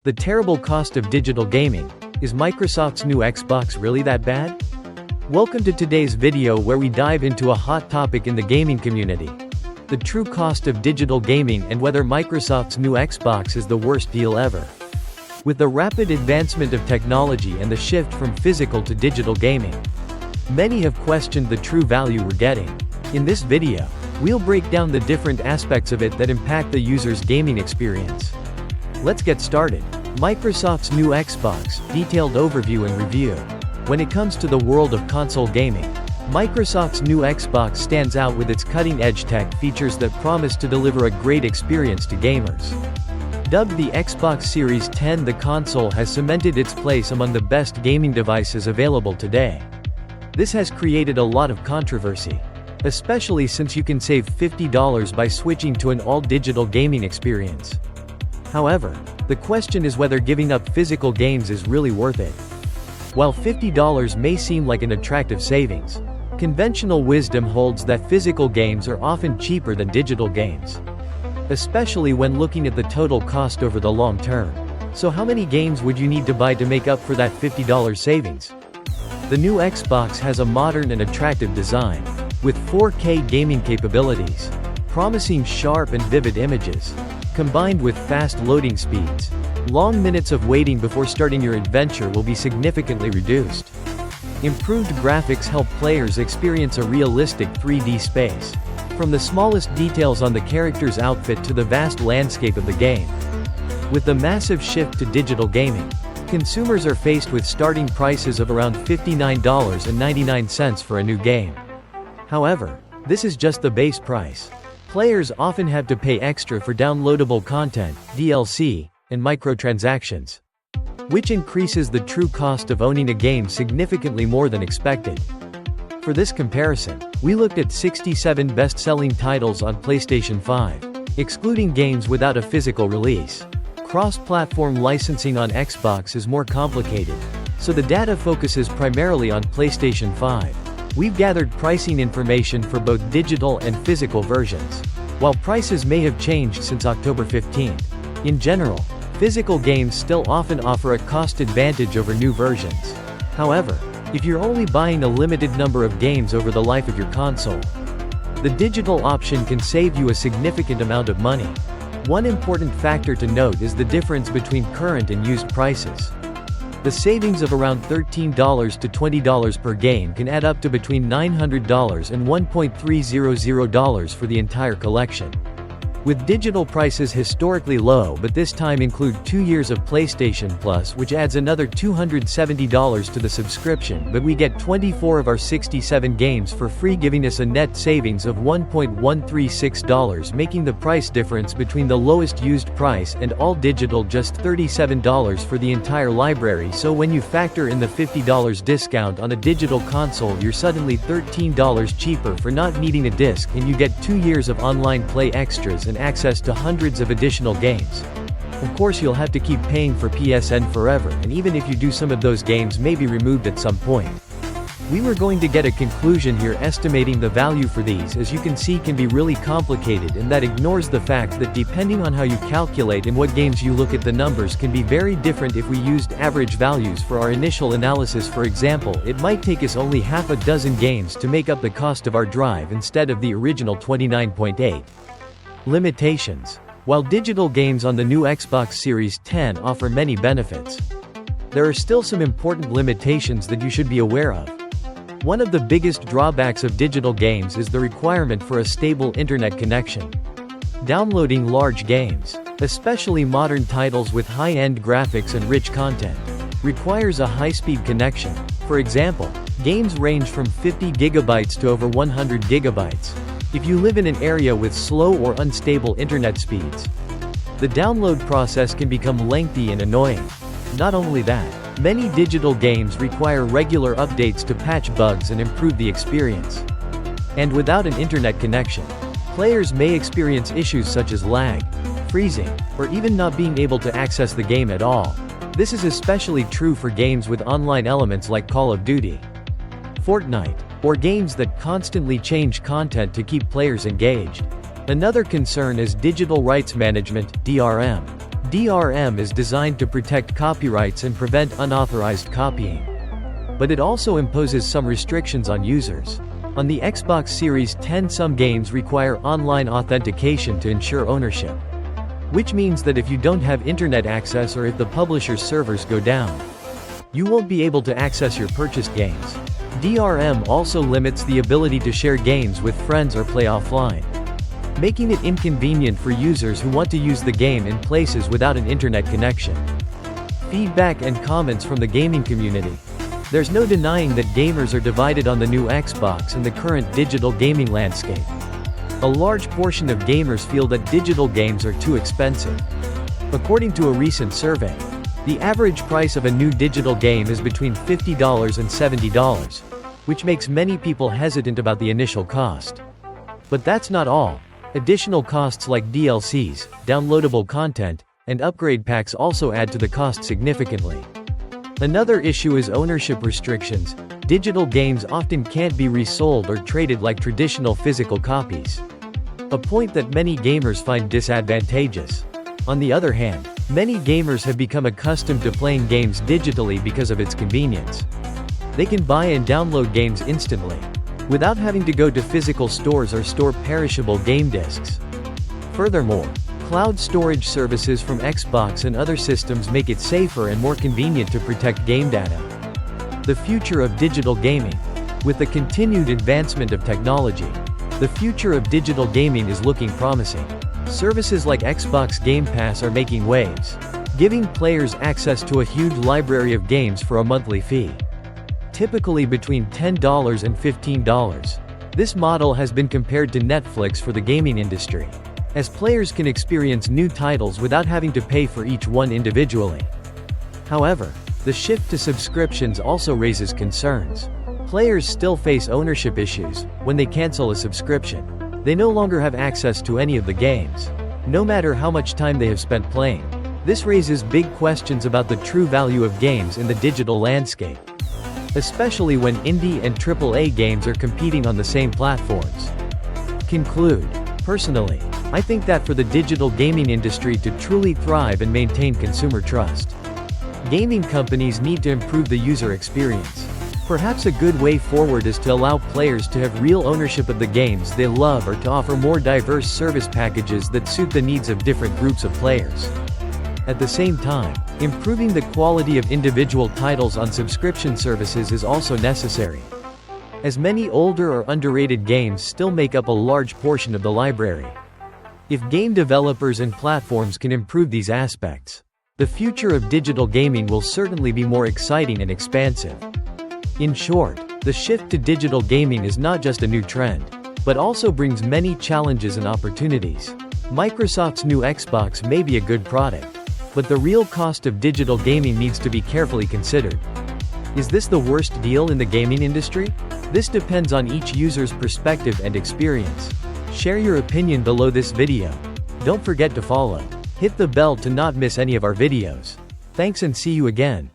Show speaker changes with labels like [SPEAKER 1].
[SPEAKER 1] The terrible cost of digital gaming. Is Microsoft's new Xbox really that bad? Welcome to today's video where we dive into a hot topic in the gaming community. The true cost of digital gaming and whether Microsoft's new Xbox is the worst deal ever. With the rapid advancement of technology and the shift from physical to digital gaming, many have questioned the true value we're getting. In this video, we'll break down the different aspects of it that impact the user's gaming experience. Let's get started. Microsoft's new Xbox, detailed overview and review. When it comes to the world of console gaming, Microsoft's new Xbox stands out with its cutting-edge tech features that promise to deliver a great experience to gamers. Dubbed the Xbox Series 10, the console has cemented its place among the best gaming devices available today. This has created a lot of controversy, especially since you can save $50 by switching to an all-digital gaming experience. However, the question is whether giving up physical games is really worth it. While $50 may seem like an attractive savings, conventional wisdom holds that physical games are often cheaper than digital games, especially when looking at the total cost over the long term. So how many games would you need to buy to make up for that $50 savings? The new Xbox has a modern and attractive design, with 4K gaming capabilities, promising sharp and vivid images, combined with fast loading speeds. Long minutes of waiting before starting your adventure will be significantly reduced. Improved graphics help players experience a realistic 3D space, from the smallest details on the character's outfit to the vast landscape of the game. With the massive shift to digital gaming, consumers are faced with starting prices of around $59.99 for a new game. However, this is just the base price. Players often have to pay extra for downloadable content, DLC, and microtransactions, which increases the true cost of owning a game significantly more than expected. For this comparison, we looked at 67 best-selling titles on PlayStation 5, excluding games without a physical release. Cross-platform licensing on Xbox is more complicated, so the data focuses primarily on PlayStation 5. We've gathered pricing information for both digital and physical versions. While prices may have changed since October 15, in general, physical games still often offer a cost advantage over new versions. However, if you're only buying a limited number of games over the life of your console, the digital option can save you a significant amount of money. One important factor to note is the difference between current and used prices. The savings of around $13 to $20 per game can add up to between $900 and $1.300 for the entire collection. With digital prices historically low but this time include 2 years of PlayStation Plus, which adds another $270 to the subscription, but we get 24 of our 67 games for free, giving us a net savings of $1.136, making the price difference between the lowest used price and all digital just $37 for the entire library. So when you factor in the $50 discount on a digital console, you're suddenly $13 cheaper for not needing a disc, and you get 2 years of online play extras and access to hundreds of additional games. Of course, you'll have to keep paying for PSN forever, and even if you do, some of those games may be removed at some point. We were going to get a conclusion here. Estimating the value for these, as you can see, can be really complicated, and that ignores the fact that depending on how you calculate and what games you look at, the numbers can be very different. If we used average values for our initial analysis, for example, it might take us only half a dozen games to make up the cost of our drive instead of the original 29.8. Limitations. While digital games on the new Xbox Series 10 offer many benefits, there are still some important limitations that you should be aware of. One of the biggest drawbacks of digital games is the requirement for a stable internet connection. Downloading large games, especially modern titles with high-end graphics and rich content, requires a high-speed connection. For example, games range from 50 gigabytes to over 100 gigabytes. If you live in an area with slow or unstable internet speeds, the download process can become lengthy and annoying. Not only that, many digital games require regular updates to patch bugs and improve the experience. And without an internet connection, players may experience issues such as lag, freezing, or even not being able to access the game at all. This is especially true for games with online elements like Call of Duty, Fortnite, or games that constantly change content to keep players engaged. Another concern is digital rights management, DRM. DRM is designed to protect copyrights and prevent unauthorized copying. But it also imposes some restrictions on users. On the Xbox Series X, some games require online authentication to ensure ownership. Which means that if you don't have internet access or if the publisher's servers go down, you won't be able to access your purchased games. DRM also limits the ability to share games with friends or play offline, making it inconvenient for users who want to use the game in places without an internet connection. Feedback and comments from the gaming community. There's no denying that gamers are divided on the new Xbox and the current digital gaming landscape. A large portion of gamers feel that digital games are too expensive. According to a recent survey, the average price of a new digital game is between $50 and $70, which makes many people hesitant about the initial cost. But that's not all. Additional costs like DLCs, downloadable content, and upgrade packs also add to the cost significantly. Another issue is ownership restrictions. Digital games often can't be resold or traded like traditional physical copies, a point that many gamers find disadvantageous. On the other hand, many gamers have become accustomed to playing games digitally because of its convenience. They can buy and download games instantly, without having to go to physical stores or store perishable game discs. Furthermore, cloud storage services from Xbox and other systems make it safer and more convenient to protect game data. The future of digital gaming. With the continued advancement of technology, the future of digital gaming is looking promising. Services like Xbox Game Pass are making waves, giving players access to a huge library of games for a monthly fee, typically between $10 and $15. This model has been compared to Netflix for the gaming industry, as players can experience new titles without having to pay for each one individually. However, the shift to subscriptions also raises concerns. Players still face ownership issues. When they cancel a subscription, they no longer have access to any of the games, no matter how much time they have spent playing. This raises big questions about the true value of games in the digital landscape, especially when indie and AAA games are competing on the same platforms. Conclude. Personally, I think that for the digital gaming industry to truly thrive and maintain consumer trust, gaming companies need to improve the user experience. Perhaps a good way forward is to allow players to have real ownership of the games they love or to offer more diverse service packages that suit the needs of different groups of players. At the same time, improving the quality of individual titles on subscription services is also necessary, as many older or underrated games still make up a large portion of the library. If game developers and platforms can improve these aspects, the future of digital gaming will certainly be more exciting and expansive. In short, the shift to digital gaming is not just a new trend, but also brings many challenges and opportunities. Microsoft's new Xbox may be a good product, but the real cost of digital gaming needs to be carefully considered. Is this the worst deal in the gaming industry? This depends on each user's perspective and experience. Share your opinion below this video. Don't forget to follow. Hit the bell to not miss any of our videos. Thanks and see you again.